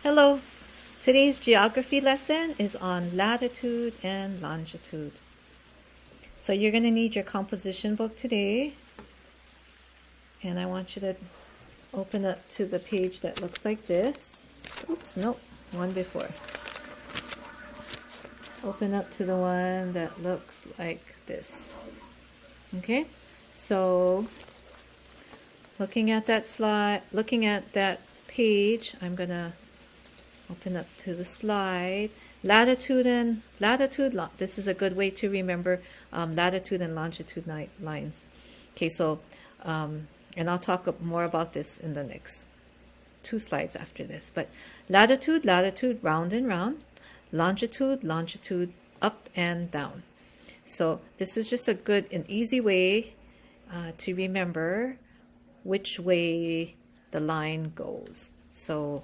Hello, today's geography lesson is on latitude and longitude. So you're going to need your composition book today, and I want you to open up to the page that looks like this. Oops, nope, one before. Open up to the one that looks like this. Okay, so looking at that slide, looking at that page, I'm going to open up to the slide. Latitude, this is a good way to remember latitude and longitude lines. Okay, so, and I'll talk more about this in the next 2 slides after this. But latitude, round and round. Longitude, up and down. So this is just a good and easy way to remember which way the line goes. So,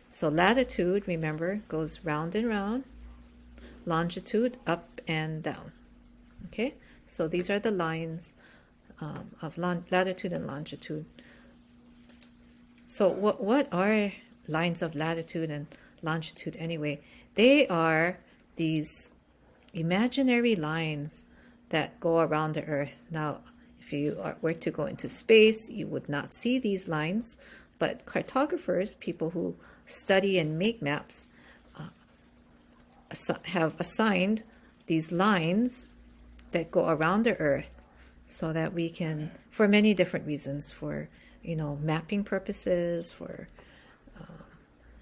so latitude, remember, goes round and round. Longitude, up and down. Okay, so these are the lines of latitude and longitude. So what are lines of latitude and longitude anyway? They are these imaginary lines that go around the Earth. Now, if you were to go into space, you would not see these lines, but cartographers, people who study and make maps, have assigned these lines that go around the Earth so that we can, for many different reasons, for mapping purposes, for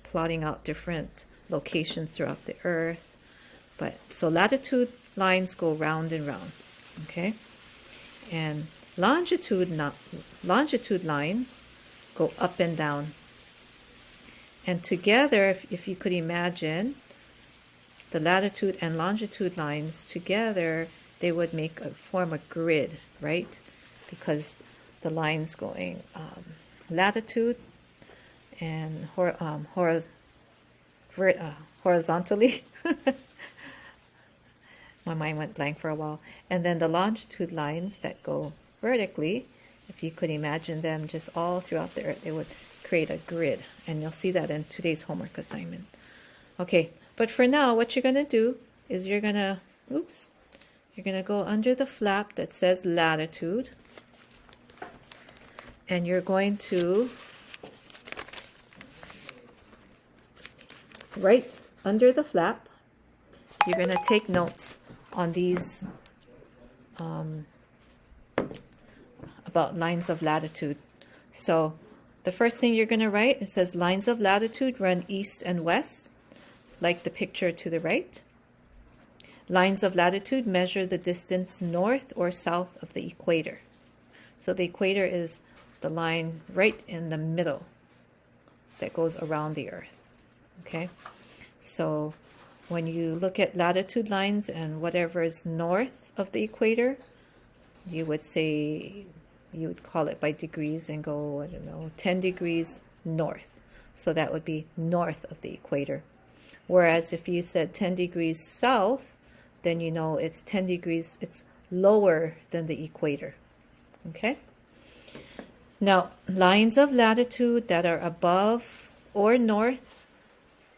plotting out different locations throughout the Earth. But so latitude lines go round and round, okay, and longitude lines go up and down. And together, if you could imagine the latitude and longitude lines together, they would form a grid, right? Because the lines going latitude and horizontally. My mind went blank for a while. And then the longitude lines that go vertically, if you could imagine them just all throughout the Earth, they would create a grid. And you'll see that in today's homework assignment. Okay, but for now, what you're going to do is you're going to go under the flap that says latitude. And you're going to right under the flap, you're going to take notes on these about lines of latitude. So the first thing you're going to write, it says lines of latitude run east and west, like the picture to the right. Lines of latitude measure the distance north or south of the equator. So the equator is the line right in the middle that goes around the Earth. Okay, so when you look at latitude lines and whatever is north of the equator, you would call it by degrees and go, I don't know, 10 degrees north. So that would be north of the equator. Whereas if you said 10 degrees south, then you know it's 10 degrees, it's lower than the equator. Okay? Now, lines of latitude that are above or north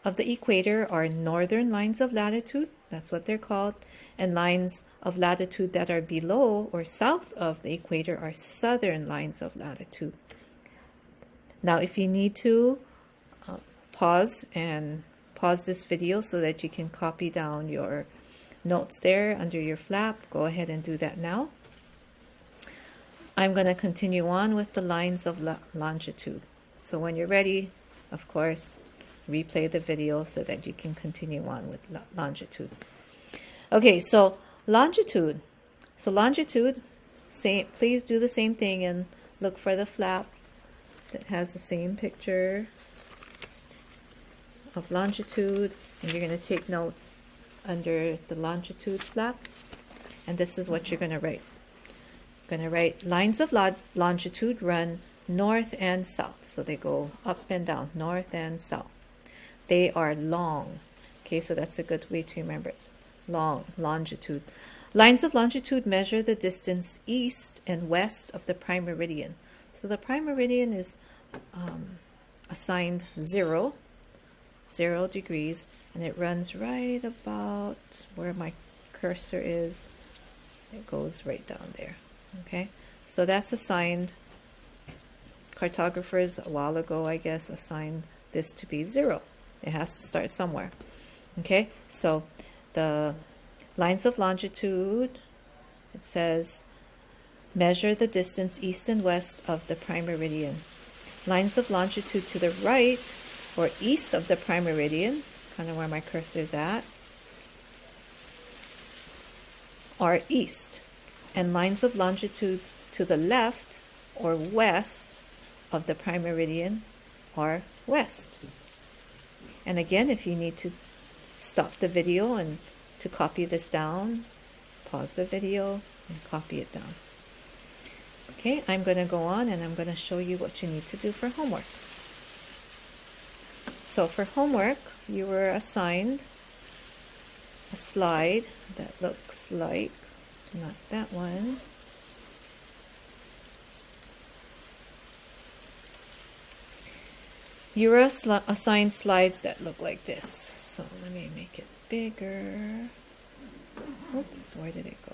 of the equator are northern lines of latitude. That's what they're called. And lines of latitude that are below or south of the equator are southern lines of latitude. Now, if you need to pause this video so that you can copy down your notes there under your flap, go ahead and do that now. I'm going to continue on with the lines of longitude. So when you're ready, of course, replay the video so that you can continue on with longitude. Okay, so longitude. So longitude, please do the same thing and look for the flap that has the same picture of longitude. And you're going to take notes under the longitude flap. And this is what you're going to write. You're going to write lines of longitude run north and south. So they go up and down, north and south. They are long. Okay, so that's a good way to remember it. Long, longitude. Lines of longitude measure the distance east and west of the prime meridian. So the prime meridian is assigned 0 degrees, and it runs right about where my cursor is. It goes right down there. Okay, so that's assigned. Cartographers a while ago, I guess, assigned this to be 0. It has to start somewhere. Okay, so the lines of longitude, it says measure the distance east and west of the prime meridian. Lines of longitude to the right or east of the prime meridian, kind of where my cursor is at, are east, and lines of longitude to the left or west of the prime meridian are west. And again, if you need to stop the video and to copy this down, pause the video and copy it down. Okay, I'm going to go on and I'm going to show you what you need to do for homework. So for homework, you were assigned a slide that looks like, not that one. You were assigned slides that look like this. So let me make it bigger. Oops, where did it go?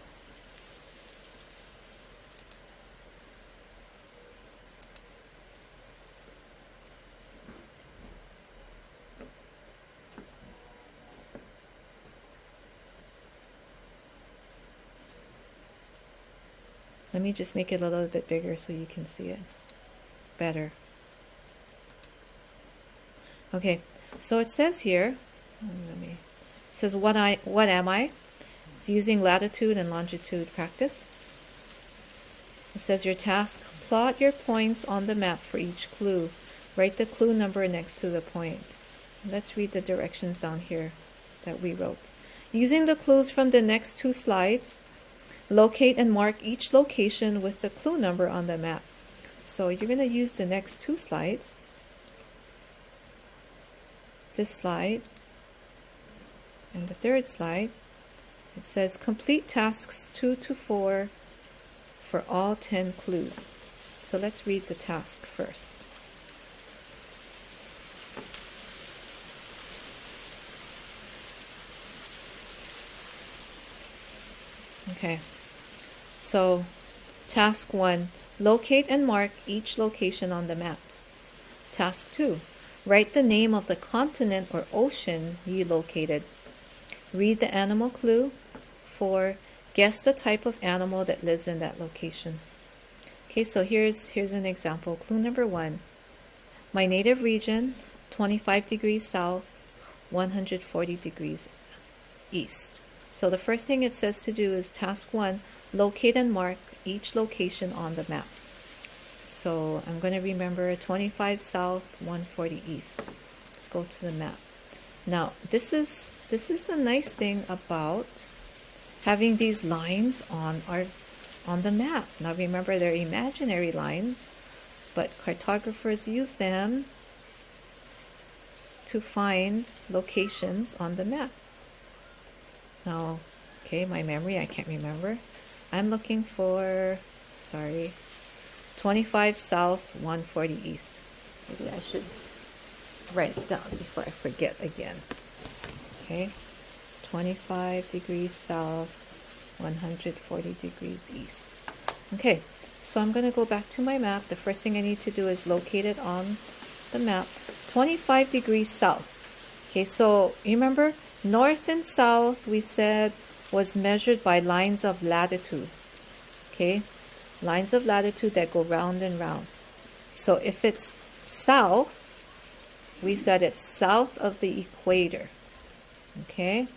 Let me just make it a little bit bigger so you can see it better. Okay, so it says here, it says what am I? It's using latitude and longitude practice. It says your task, plot your points on the map for each clue. Write the clue number next to the point. Let's read the directions down here that we wrote. Using the clues from the next 2 slides, locate and mark each location with the clue number on the map. So you're going to use the next 2 slides. This slide and the 3rd slide. It says complete tasks 2 to 4 for all 10 clues. So let's read the task first. Okay, so task 1, locate and mark each location on the map. Task 2, write the name of the continent or ocean you located. Read the animal clue. 4, guess the type of animal that lives in that location. Okay, so here's an example. Clue number 1. My native region, 25 degrees south, 140 degrees east. So the first thing it says to do is task 1, locate and mark each location on the map. So I'm going to remember 25 south, 140 east. Let's go to the map. Now, this is the nice thing about having these lines on the map. Now remember, they're imaginary lines, but cartographers use them to find locations on the map. Now, okay, my memory, I can't remember. I'm looking for, 25 south, 140 east. Maybe I should write it down before I forget again. Okay, 25 degrees south, 140 degrees east. Okay, so I'm going to go back to my map. The first thing I need to do is locate it on the map. 25 degrees south. Okay, so you remember north and south we said was measured by lines of latitude. Okay, lines of latitude that go round and round. So if it's south, we said it's south of the equator. Okay,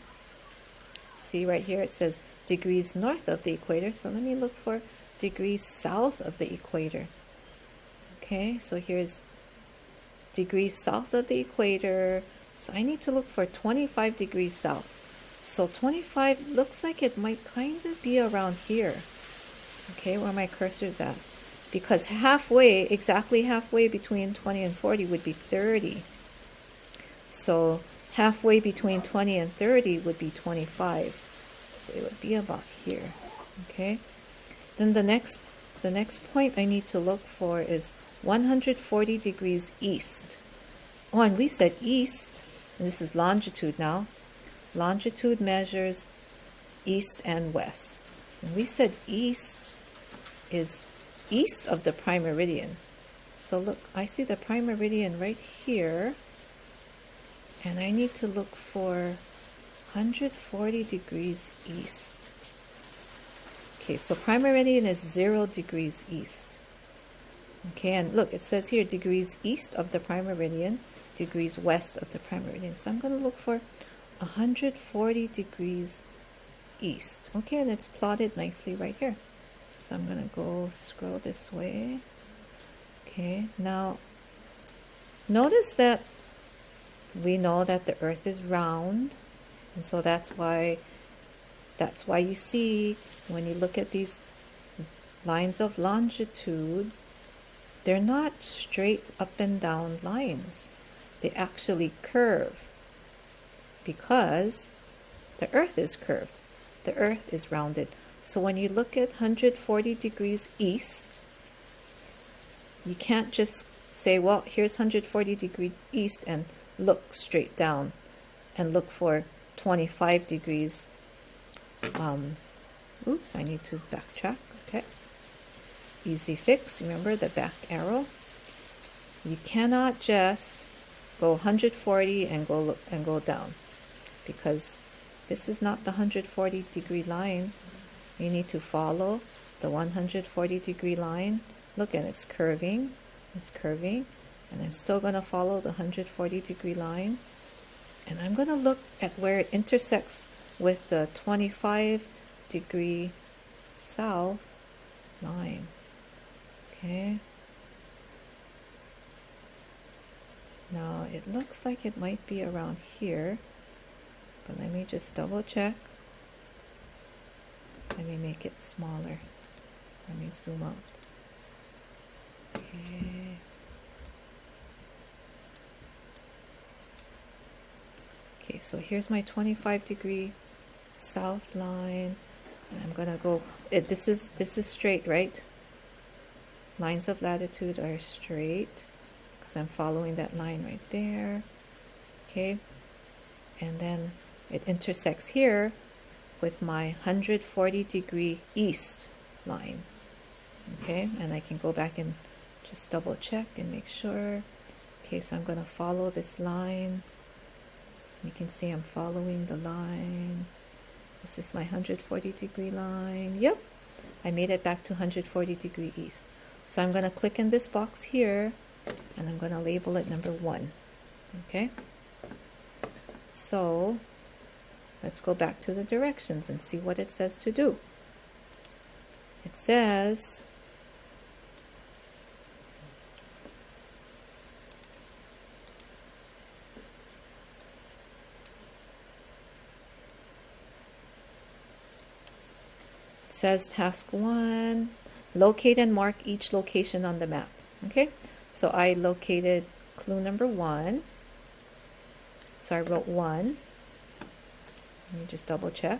see right here it says degrees north of the equator, so let me look for degrees south of the equator. Okay, so here's degrees south of the equator, so I need to look for 25 degrees south. So 25 looks like it might kind of be around here, okay, where my cursor is at, because halfway, exactly halfway between 20 and 40 would be 30. So halfway between 20 and 30 would be 25. So it would be about here. Okay. Then the next point I need to look for is 140 degrees east. Oh, and we said east, and this is longitude now. Longitude measures east and west. And we said east is east of the prime meridian. So look, I see the prime meridian right here, and I need to look for 140 degrees east. Okay, so prime meridian is 0 degrees east. Okay, and look, it says here degrees east of the prime meridian, degrees west of the prime meridian. So I'm going to look for 140 degrees east. Okay, and it's plotted nicely right here. So I'm going to go scroll this way. Okay, now notice that we know that the earth is round, and so that's why you see when you look at these lines of longitude, they're not straight up and down lines. They actually curve because the earth is curved. The earth is rounded. So when you look at 140 degrees east, you can't just say, well, here's 140 degrees east and look straight down and look for 25 degrees. Oops, I need to backtrack. Okay. Easy fix. Remember the back arrow? You cannot just go 140 and go down, because this is not the 140 degree line. You need to follow the 140 degree line. Look, and it's curving, and I'm still going to follow the 140 degree line, and I'm going to look at where it intersects with the 25 degree south line. Okay. Now it looks like it might be around here, but let me just double check. Let me make it smaller. Let me zoom out. Okay. Okay, so here's my 25 degree south line, and I'm gonna go. This is straight, right? Lines of latitude are straight because I'm following that line right there. Okay, and then it intersects here with my 140 degree east line. Okay, and I can go back and just double check and make sure. Okay, so I'm going to follow this line. You can see I'm following the line. This is my 140 degree line. Yep, I made it back to 140 degree east. So I'm going to click in this box here, and I'm going to label it number 1. Okay, so let's go back to the directions and see what it says to do. It says task 1, locate and mark each location on the map. Okay, so I located clue number 1. So I wrote 1. Let me just double check.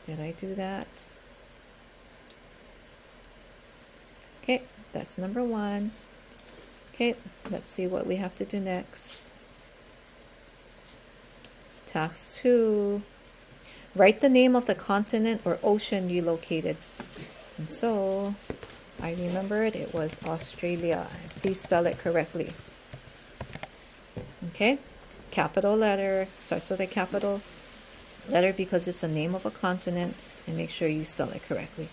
Did I do that? Okay, that's number 1. Okay, let's see what we have to do next. Task 2. Write the name of the continent or ocean you located. And so I remembered it was Australia. Please spell it correctly. Okay, capital letter, starts with a capital letter because it's the name of a continent, and make sure you spell it correctly.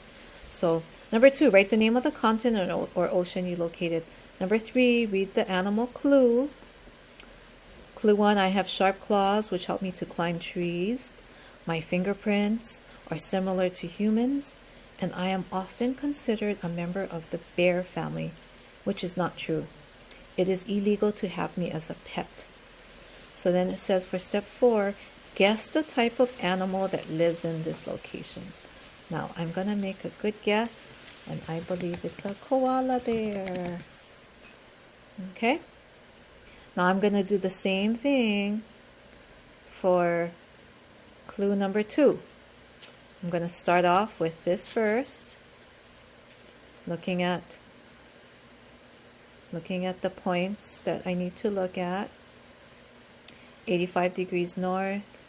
So number 2, write the name of the continent or ocean you located. Number 3, read the animal clue. Clue 1, I have sharp claws which help me to climb trees. My fingerprints are similar to humans, and I am often considered a member of the bear family, which is not true. It is illegal to have me as a pet. So then it says for step 4, guess the type of animal that lives in this location. Now I'm going to make a good guess, and I believe it's a koala bear. Okay? Now I'm going to do the same thing for clue number 2. I'm going to start off with this first, looking at looking at the points that I need to look at. 85 degrees north.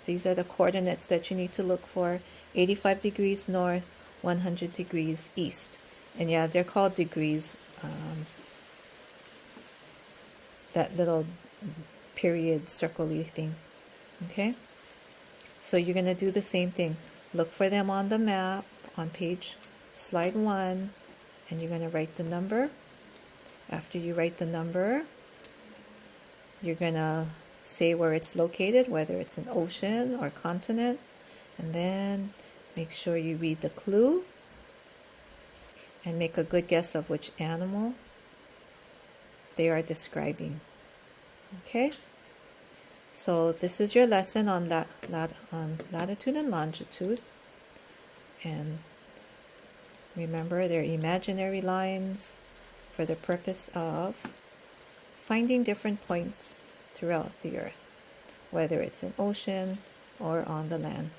These are the coordinates that you need to look for. 85 degrees north, 100 degrees east. And yeah, they're called degrees. That little period circle-y thing. Okay? So you're going to do the same thing. Look for them on the map, on slide 1, and you're going to write the number. After you write the number, you're going to say where it's located, whether it's an ocean or continent, and then make sure you read the clue and make a good guess of which animal they are describing. Okay? So this is your lesson on latitude and longitude. And remember, they're imaginary lines for the purpose of finding different points throughout the earth, whether it's an ocean or on the land.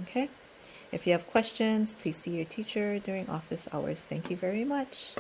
Okay? If you have questions, please see your teacher during office hours. Thank you very much.